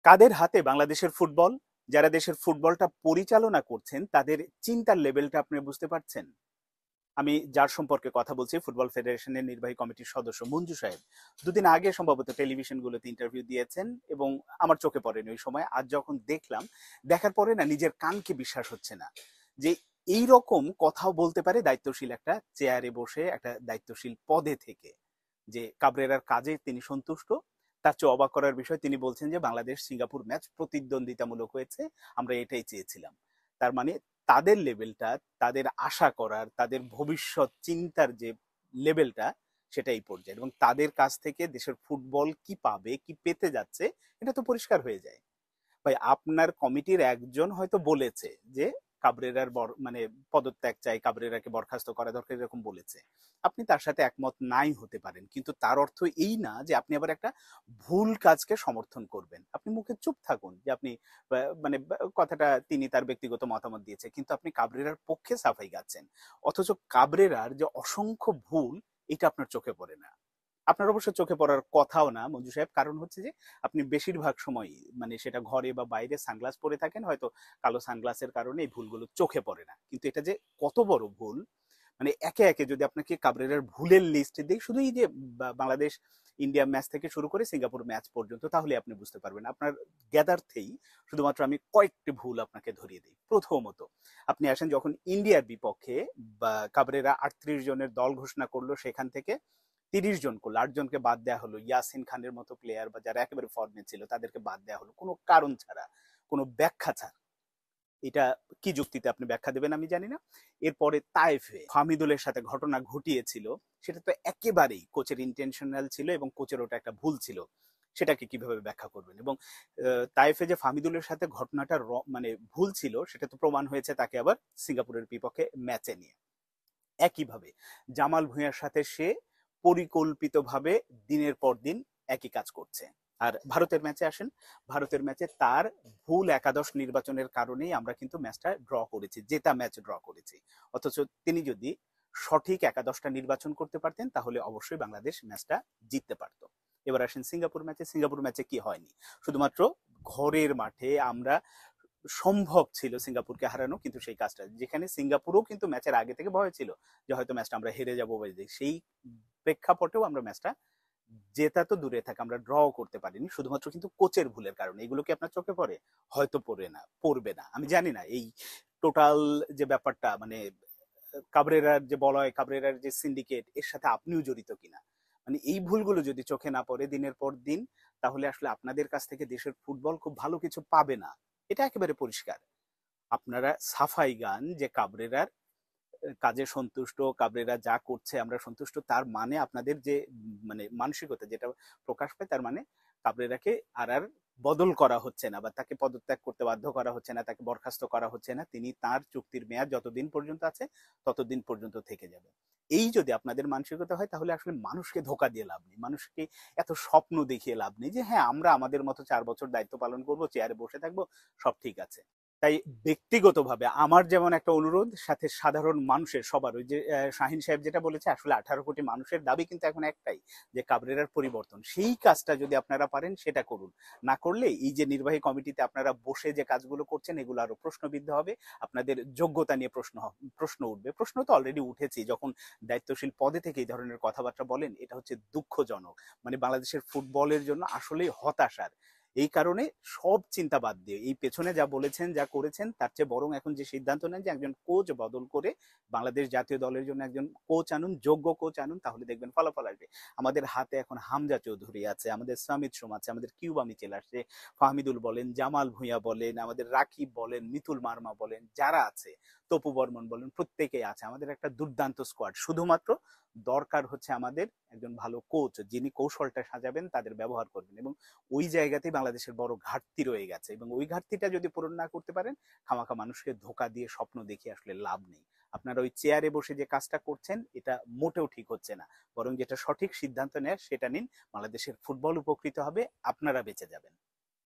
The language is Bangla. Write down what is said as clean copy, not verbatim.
কাদের হাতে বাংলাদেশের ফুটবল? যারা দেশের ফুটবলটা পরিচালনা করছেন তাদের চিন্তার লেভেলটা আপনি বুঝতে পারছেন? আমি যার সম্পর্কে কথা বলছি ফুটবল ফেডারেশনের নির্বাহী কমিটির সদস্য মঞ্জু সাহেব। দুদিন আগে সম্ভবত টেলিভিশনগুলোতে ইন্টারভিউ দিয়েছেন এবং আমার চোখে পড়েনি ওই সময়। আজ যখন দেখলাম, দেখার পরে না নিজের কানকে বিশ্বাস হচ্ছে না যে এই রকম কথাও বলতে পারে দায়িত্বশীল একটা চেয়ারে বসে একটা দায়িত্বশীল পদে থেকে, যে কাবরেরার কাজে তিনি সন্তুষ্ট। তার চেয়ে অবাক করার বিষয়, তিনি বলছেন যে বাংলাদেশ সিঙ্গাপুর ম্যাচ প্রতিদ্বন্দ্বিতামূলক হয়েছে, আমরা এটাই চেয়েছিলাম। তার মানে তাদের লেভেলটা, তাদের আশা করার, তাদের ভবিষ্যৎ চিন্তার যে লেভেলটা, সেটা এই পর্যায়ে। এবং তাদের কাছ থেকে দেশের ফুটবল কি পাবে, কি পেতে যাচ্ছে, এটা তো পরিষ্কার হয়ে যায়। ভাই, আপনার কমিটির একজন হয়তো বলেছে যে কাবরেরার মানে পদত্যাগ চাই, কাবরেরাকে বরখাস্ত করা দরকার, এরকম বলেছে। আপনি তার সাথে একমত নাই হতে পারেন, কিন্তু তার অর্থ এই না যে আপনি আবার একটা ভুল কাজকে সমর্থন করবেন। আপনি মুখে চুপ থাকুন যে আপনি মানে কথাটা তিনি তার ব্যক্তিগত মতামত দিয়েছে, কিন্তু আপনি কাবরেরার পক্ষে সাফাই গাচ্ছেন। অথচ কাবরেরার যে অসংখ্য ভুল, এটা আপনার চোখে পড়ে না। আপনার অবশ্য চোখে পড়ার কথাও না মঞ্জু সাহেব, কারণ হচ্ছে যে আপনি বেশিরভাগ সময়, মানে সেটা ঘরে বা বাইরে, সানগ্লাস পরে থাকেন, হয়তো কালো সানগ্লাসের কারণে এই ভুলগুলো চোখে পড়ে না। কিন্তু এটা যে কত বড় ভুল, মানে একে একে যদি আপনাকে কাবরেরার ভুলের লিস্ট দিই, শুধু এই যে বাংলাদেশ ইন্ডিয়া ম্যাচ থেকে শুরু করে সিঙ্গাপুর ম্যাচ পর্যন্ত, তাহলে আপনি বুঝতে পারবেন। আপনার জ্ঞাতার্থেই শুধুমাত্র আমি কয়েকটি ভুল আপনাকে ধরিয়ে দিই। প্রথমত, আপনি আসেন যখন ইন্ডিয়ার বিপক্ষে বা কাবরেরা 38 জনের দল ঘোষণা করলো, সেখান থেকে 30 জন করলো, 8 জনকে বাদ দেওয়া হলো। ইয়াসিন খানের মতো প্লেয়ার বা যারা একেবারে ফর্মে ছিল তাদেরকে বাদ দেওয়া হলো কোনো কারণ ছাড়া, কোনো ব্যাখ্যা ছাড়া। এটা কি যুক্তিতে আপনি ব্যাখ্যা দেবেন আমি জানি না। এরপরে তাইফে ফাহমিদুলের সাথে ঘটনা ঘটিয়েছিল, সেটা তো একেবারেই কোচের ইন্টেনশনাল ছিল এবং কোচের ওটা একটা ভুল ছিল। সেটাকে কিভাবে ব্যাখ্যা করবেন? এবং তাইফে যে ফাহমিদুলের সাথে ঘটনাটা মানে ভুল ছিল, সেটা তো প্রমাণ হয়েছে তাকে আবার সিঙ্গাপুরের বিপক্ষে ম্যাচে নিয়ে। একইভাবে জামাল ভুঁইয়ার সাথে সে পরিকল্পিতভাবে দিনের পর দিন একই কাজ করছে। আর ভারতের ম্যাচে আসেন, ভারতের ম্যাচে তার ভুল একাদশ নির্বাচনের কারণেই আমরা কিন্তু ম্যাচটা ড্র করেছি, জেতা ম্যাচ ড্র করেছি। অথচ তিনি যদি সঠিক একাদশটা নির্বাচন করতে পারতেন, তাহলে অবশ্যই বাংলাদেশ ম্যাচটা জিততে পারত। এবার আসেন সিঙ্গাপুর ম্যাচে। সিঙ্গাপুর ম্যাচে কি হয়নি? শুধুমাত্র ঘরের মাঠে আমরা সম্ভব ছিল সিঙ্গাপুরকে হারানো, কিন্তু সেই কাজটা, যেখানে সিঙ্গাপুরও কিন্তু ম্যাচের আগে থেকে ভয় ছিল যে হয়তো ম্যাচটা আমরা হেরে যাবো, সেই প্রেক্ষাপটেও আমরা ম্যাচটা জেতা তো দূরে থাকে, আমরা ড্র করতে পারিনি, শুধুমাত্র কিন্তু কোচের ভুলের কারণে। এগুলো কি আপনার চোখে পড়ে? হয়তো পড়বে না, আমি জানি না। এই টোটাল যে ব্যাপারটা, মানে কাবরেরার যে বলয়, কাবরেরার যে সিন্ডিকেট, এর সাথে আপনিও জড়িত কিনা, মানে এই ভুলগুলো যদি চোখে না পড়ে দিনের পর দিন, তাহলে আসলে আপনাদের কাছ থেকে দেশের ফুটবল খুব ভালো কিছু পাবে না। এটা একেবারে পরিষ্কার। আপনারা সাফাই গান যে কাবরেরার কাজে সন্তুষ্ট, কাবরেরা যা করছে আমরা সন্তুষ্ট, তার মানে আপনাদের যে মানে মানসিকতা যেটা প্রকাশ পায়, তার মানে কাবরেরাকে আর বদল করা হচ্ছে না, বা তাকে পদত্যাগ করতে বাধ্য করা হচ্ছে না, তাকে বরখাস্ত করা হচ্ছে না। তিনি তার চুক্তির মেয়াদ যতদিন পর্যন্ত আছে ততদিন পর্যন্ত থেকে যাবে। এই যদি আপনাদের মানসিকতা হয়, তাহলে আসলে মানুষকে ধোকা দিয়ে লাভ নেই, মানুষকে এত স্বপ্ন দেখিয়ে লাভ নেই যে হ্যাঁ আমরা আমাদের মতো 4 বছর দায়িত্ব পালন করব, চেয়ারে বসে থাকবো, সব ঠিক আছে। তাই ব্যক্তিগতভাবে আমার যেমন একটা অনুরোধ, সাথে সাধারণ মানুষের সবার, ওই যে শাহিন সাহেব যেটা বলেছে, আসলে 18 কোটি মানুষের দাবি কিন্তু এখন একটাই, যে কাবরেরার পরিবর্তন। সেই কাজটা যদি আপনারা পারেন সেটা করুন। না করলে এই যে নির্বাহী কমিটিতে আপনারা বসে যে কাজগুলো করছেন, এগুলো আরো প্রশ্নবিদ্ধ হবে। আপনাদের যোগ্যতা নিয়ে প্রশ্ন উঠবে। প্রশ্ন তো অলরেডি উঠেছে, যখন দায়িত্বশীল পদে থেকে এই ধরনের কথাবার্তা বলেন, এটা হচ্ছে দুঃখজনক। মানে বাংলাদেশের ফুটবলের জন্য আসলেই হতাশার। এই কারণে সব চিন্তা বাদ দিয়ে এই পেছনে যা বলেছেন, যা করেছেন, তার চেয়ে বরং এখন যে সিদ্ধান্ত নেন যে একজন কোচ বদল করে বাংলাদেশ জাতীয় দলের জন্য একজন কোচ আনুন, যোগ্য কোচ আনুন, তাহলে দেখবেন ফলাফল আসবে। আমাদের হাতে এখন হামজা চৌধুরী আছে, আমাদের সামিদ সোম আছে, আমাদের কিউবা মিচেল আসছে, ফাহমিদুল বলেন, জামাল ভুঁইয়া বলেন, আমাদের রাকিব বলেন, মিতুল মার্মা বলেন, যারা আছে, তপু বর্মন বলেন, প্রত্যেকেই আছে। আমাদের একটা দুর্দান্ত স্কোয়াড। শুধুমাত্র দরকার হচ্ছে আমাদের একজন ভালো কোচ, যিনি কৌশলটা সাজাবেন, তাদের ব্যবহার করবেন। এবং ওই জায়গাতেই বাংলাদেশের বড় ঘাটতি রয়ে গেছে, এবং ওই ঘাটতিটা যদি পূরণ না করতে পারেন, খামাখা মানুষকে ধোকা দিয়ে স্বপ্ন দেখিয়ে আসলে লাভ নেই। আপনারা ওই চেয়ারে বসে যে কাজটা করছেন, এটা মোটেও ঠিক হচ্ছে না। বরং যেটা সঠিক সিদ্ধান্ত নেয় সেটা নিন, বাংলাদেশের ফুটবল উপকৃত হবে, আপনারা বেঁচে যাবেন।